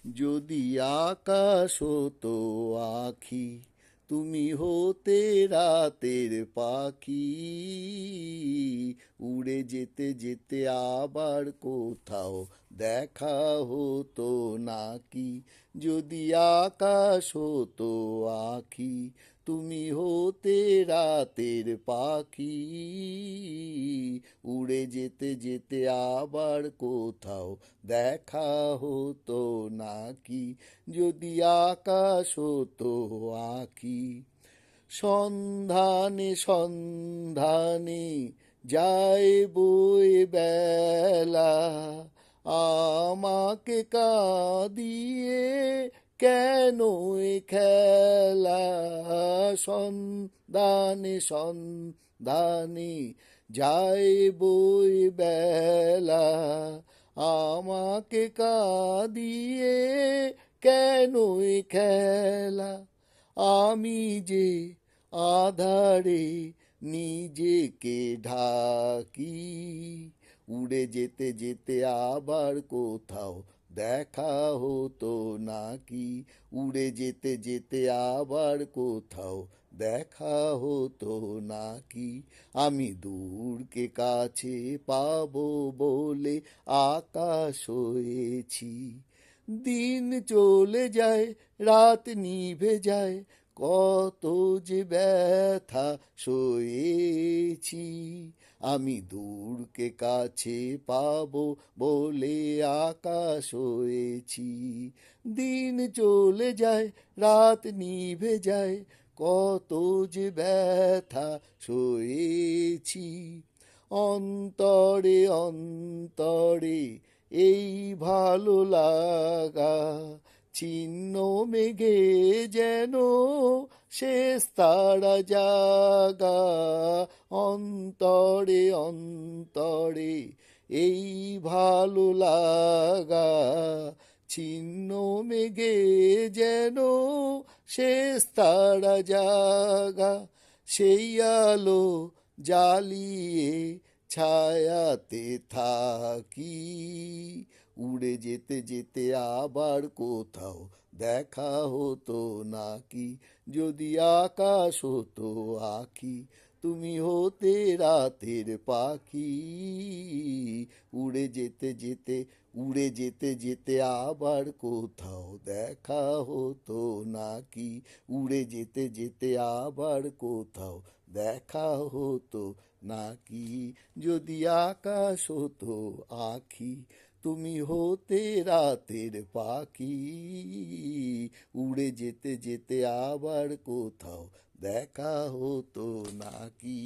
যদি আকাশ হতো আঁখি, তুমি হতে রাতের পাখি, উড়ে যেতে যেতে আবার কোথাও দেখা হতো নাকি। যদি আকাশ হতো আঁখি, তুমি হতে রাতের পাখি, উড়ে যেতে যেতে আবার কোথাও দেখা হতো নাকি। যদি আকাশ হতো আঁখি, সন্ধানে সন্ধানে যায় বয়ে বেলা, আমাকে কাঁদিয়ে কেন এ খেলা। সন্ধানে সন্ধানে যায় বয়ে বেলা, আমাকে কাঁদিয়ে কেন এ খেলা। আমি যে আধারে নিজেকে ঢাকি, উড়ে যেতে যেতে আবার কোথাও দেখা হতো নাকি। উড়ে যেতে যেতে আবার কোথাও দেখা হতো নাকি। আমি দূরকে কাছে পাবো বলে আকাশ হয়েছি, দিন চলে যায় রাত নিভে যায়, কত যে ব্যথা সয়েছি। আমি দূরকে কাছে পাবো বলে আকাশ হয়েছি, দিন চলে যায় রাত নিভে যায়, কত যে ব্যথা সয়েছি। অন্তরে অন্তরে এই ভালো লাগা, ছিন্ন মেঘে যেন শেষ তারা জাগা। অন্তরে অন্তরে এই ভালো লাগা, ছিন্ন মেঘে যেন শেষ তারা জাগা। সেই আলো জ্বালিয়ে ছায়াতে থাকি, উড়ে যেতে যেতে আবার কোথাও দেখা হতো নাকি। যদি আকাশ হতো আঁখি, তুমি হতে রাতের পাখি, উড়ে যেতে যেতে উড়ে যেতে যেতে আবার কোথাও দেখা হতো নাকি। উড়ে যেতে যেতে আবার কোথাও দেখা হতো নাকি। যদি আকাশ হতো আঁখি, তুমি হতে রাতের পাখি, উড়ে যেতে যেতে আবার কোথাও দেখা হতো নাকি।